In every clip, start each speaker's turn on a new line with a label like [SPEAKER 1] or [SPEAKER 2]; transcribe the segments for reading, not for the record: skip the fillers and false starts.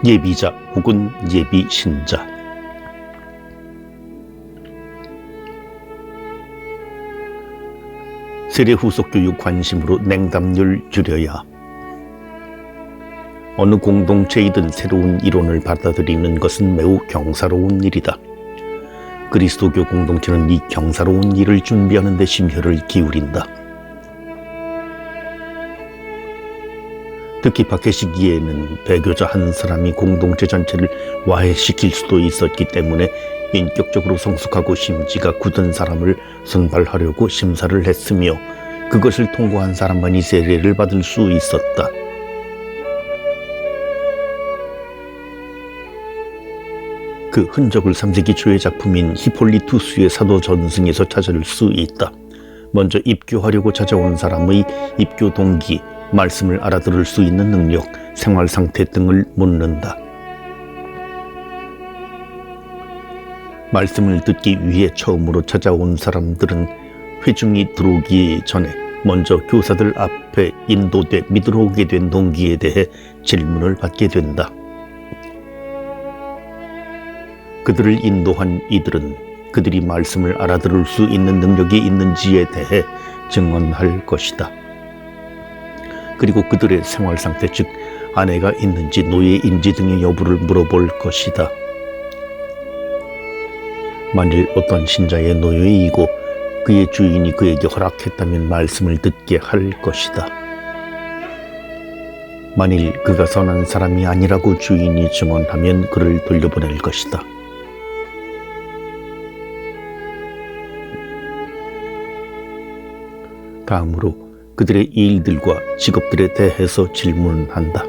[SPEAKER 1] 예비자 혹은 예비 신자. 세례 후속 교육 관심으로 냉담률 줄여야. 어느 공동체이든 새로운 이론을 받아들이는 것은 매우 경사로운 일이다. 그리스도교 공동체는 이 경사로운 일을 준비하는 데 심혈을 기울인다. 특히 박해 시기에는 배교자 한 사람이 공동체 전체를 와해시킬 수도 있었기 때문에 인격적으로 성숙하고 심지가 굳은 사람을 선발하려고 심사를 했으며 그것을 통과한 사람만이 세례를 받을 수 있었다. 그 흔적을 3세기 초의 작품인 히폴리투스의 사도 전승에서 찾을 수 있다. 먼저 입교하려고 찾아온 사람의 입교 동기, 말씀을 알아들을 수 있는 능력, 생활 상태 등을 묻는다. 말씀을 듣기 위해 처음으로 찾아온 사람들은 회중이 들어오기 전에 먼저 교사들 앞에 인도돼 믿으러 오게 된 동기에 대해 질문을 받게 된다. 그들을 인도한 이들은 그들이 말씀을 알아들을 수 있는 능력이 있는지에 대해 증언할 것이다. 그리고 그들의 생활 상태, 즉 아내가 있는지 노예인지 등의 여부를 물어볼 것이다. 만일 어떤 신자의 노예이고 그의 주인이 그에게 허락했다면 말씀을 듣게 할 것이다. 만일 그가 선한 사람이 아니라고 주인이 증언하면 그를 돌려보낼 것이다. 다음으로 그들의 일들과 직업들에 대해서 질문한다.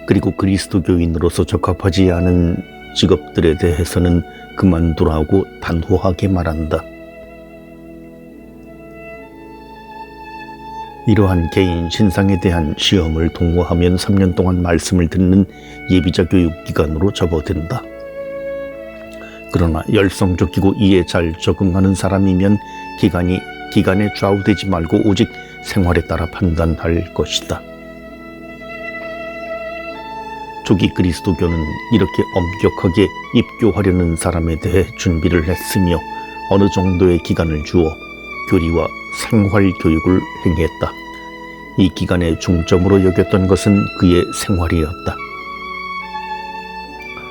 [SPEAKER 1] 그리고 그리스도교인으로서 적합하지 않은 직업들에 대해서는 그만두라고 단호하게 말한다. 이러한 개인 신상에 대한 시험을 통과하면 3년 동안 말씀을 듣는 예비자 교육 기간으로 접어든다. 그러나 열성적이고 이에 잘 적응하는 사람이면 기간에 좌우되지 말고 오직 생활에 따라 판단할 것이다. 초기 그리스도교는 이렇게 엄격하게 입교하려는 사람에 대해 준비를 했으며 어느 정도의 기간을 주어 교리와 생활 교육을 행했다. 이 기간의 중점으로 여겼던 것은 그의 생활이었다.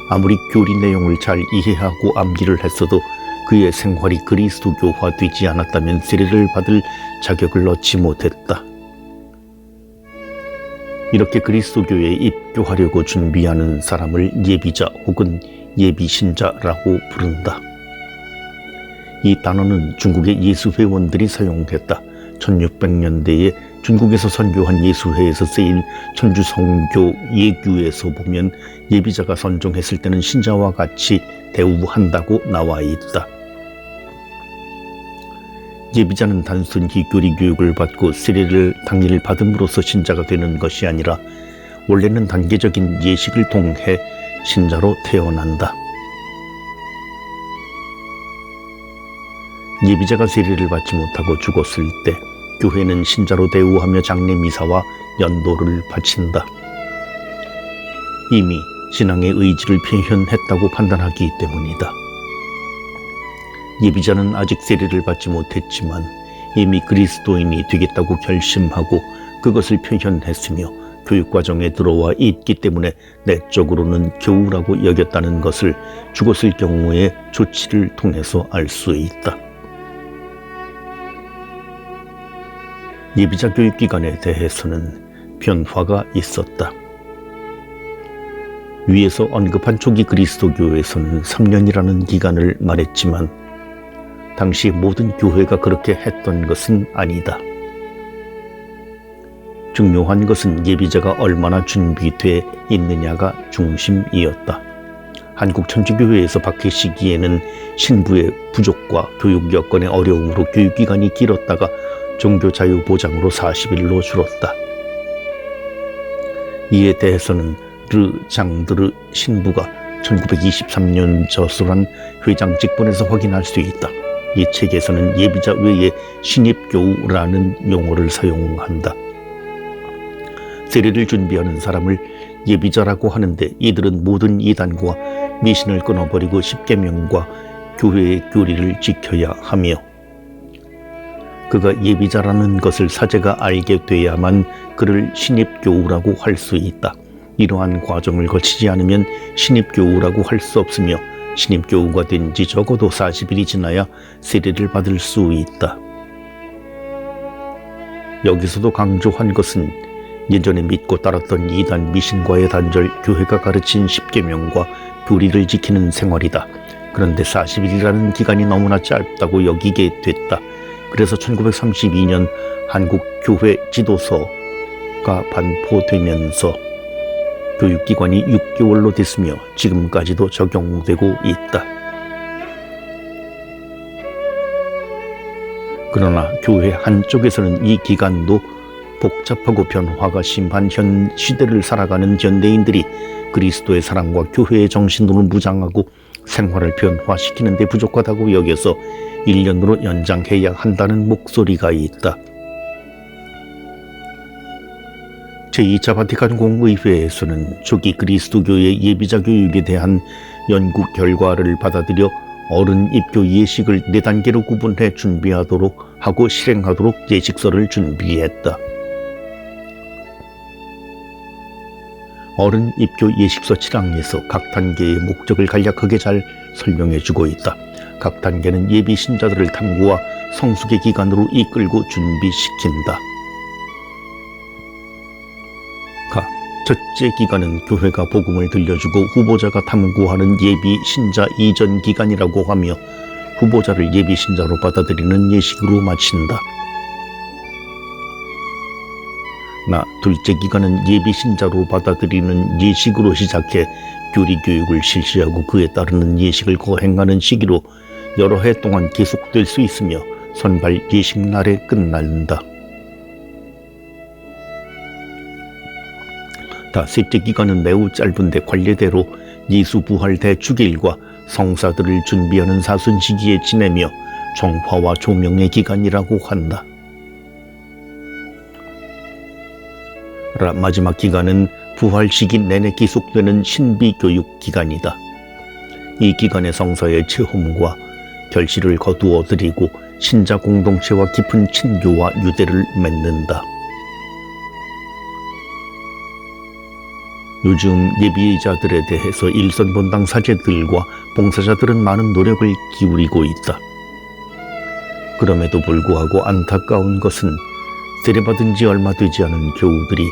[SPEAKER 1] 아무리 교리 내용을 잘 이해하고 암기를 했어도 그의 생활이 그리스도교화되지 않았다면 세례를 받을 자격을 얻지 못했다. 이렇게 그리스도교에 입교하려고 준비하는 사람을 예비자 혹은 예비신자라고 부른다. 이 단어는 중국의 예수회원들이 사용했다. 1600년대에 중국에서 선교한 예수회에서 쓰인 천주성교 예규에서 보면 예비자가 선종했을 때는 신자와 같이 대우한다고 나와 있다. 예비자는 단순히 교리 교육을 받고 세례를 당일 받음으로써 신자가 되는 것이 아니라 원래는 단계적인 예식을 통해 신자로 태어난다. 예비자가 세례를 받지 못하고 죽었을 때 교회는 신자로 대우하며 장례 미사와 연도를 바친다. 이미 신앙의 의지를 표현했다고 판단하기 때문이다. 예비자는 아직 세례를 받지 못했지만 이미 그리스도인이 되겠다고 결심하고 그것을 표현했으며 교육과정에 들어와 있기 때문에 내적으로는 교우라고 여겼다는 것을 죽었을 경우의 조치를 통해서 알 수 있다. 예비자 교육기간에 대해서는 변화가 있었다. 위에서 언급한 초기 그리스도교에서는 3년이라는 기간을 말했지만 당시 모든 교회가 그렇게 했던 것은 아니다. 중요한 것은 예비자가 얼마나 준비돼 있느냐가 중심이었다. 한국 천주교회에서 박해 시기에는 신부의 부족과 교육 여건의 어려움으로 교육기간이 길었다가 종교자유보장으로 40일로 줄었다. 이에 대해서는 르 장드르 신부가 1923년 저술한 회장 직본에서 확인할 수 있다. 이 책에서는 예비자 외에 신입교우라는 용어를 사용한다. 세례를 준비하는 사람을 예비자라고 하는데 이들은 모든 이단과 미신을 끊어버리고 십계명과 교회의 교리를 지켜야 하며 그가 예비자라는 것을 사제가 알게 돼야만 그를 신입교우라고 할 수 있다. 이러한 과정을 거치지 않으면 신입교우라고 할 수 없으며 신입교우가 된 지 적어도 40일이 지나야 세례를 받을 수 있다. 여기서도 강조한 것은 예전에 믿고 따랐던 이단 미신과의 단절, 교회가 가르친 십계명과 교리를 지키는 생활이다. 그런데 40일이라는 기간이 너무나 짧다고 여기게 됐다. 그래서 1932년 한국 교회 지도서가 반포되면서 교육기관이 6개월로 됐으며 지금까지도 적용되고 있다. 그러나 교회 한쪽에서는 이 기간도 복잡하고 변화가 심한 현 시대를 살아가는 현대인들이 그리스도의 사랑과 교회의 정신으로 무장하고 생활을 변화시키는 데 부족하다고 여겨서 1년으로 연장해야 한다는 목소리가 있다. 제2차 바티칸 공의회에서는 초기 그리스도교의 예비자 교육에 대한 연구 결과를 받아들여 어른 입교 예식을 4단계로 구분해 준비하도록 하고 실행하도록 예식서를 준비했다. 어른 입교 예식서 7항에서 각 단계의 목적을 간략하게 잘 설명해주고 있다. 각 단계는 예비 신자들을 탐구와 성숙의 기간으로 이끌고 준비시킨다. 첫째 기간은 교회가 복음을 들려주고 후보자가 탐구하는 예비 신자 이전 기간이라고 하며 후보자를 예비 신자로 받아들이는 예식으로 마친다. 둘째 기간은 예비 신자로 받아들이는 예식으로 시작해 교리 교육을 실시하고 그에 따르는 예식을 거행하는 시기로 여러 해 동안 계속될 수 있으며 선발 예식 날에 끝난다. 셋째 기간은 매우 짧은데 관례대로 예수 부활 대축일과 성사들을 준비하는 사순 시기에 지내며 정화와 조명의 기간이라고 한다. 마지막 기간은 부활 시기 내내 계속되는 신비교육 기간이다. 이 기간에 성사의 체험과 결실을 거두어 드리고 신자 공동체와 깊은 친교와 유대를 맺는다. 요즘 예비자들에 대해서 일선본당 사제들과 봉사자들은 많은 노력을 기울이고 있다. 그럼에도 불구하고 안타까운 것은 세례받은 지 얼마 되지 않은 교우들이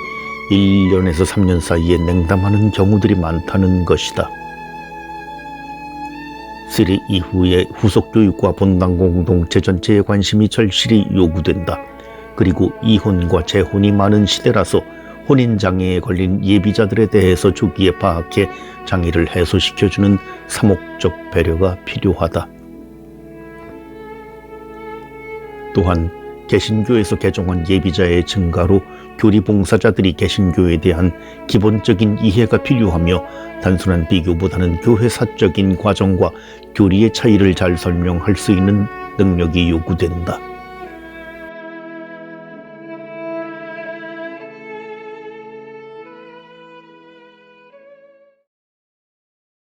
[SPEAKER 1] 1년에서 3년 사이에 냉담하는 경우들이 많다는 것이다. 세례 이후에 후속교육과 본당 공동체 전체의 관심이 절실히 요구된다. 그리고 이혼과 재혼이 많은 시대라서 혼인장애에 걸린 예비자들에 대해서 조기에 파악해 장애를 해소시켜주는 사목적 배려가 필요하다. 또한 개신교에서 개종한 예비자의 증가로 교리봉사자들이 개신교에 대한 기본적인 이해가 필요하며 단순한 비교보다는 교회 사적인 과정과 교리의 차이를 잘 설명할 수 있는 능력이 요구된다.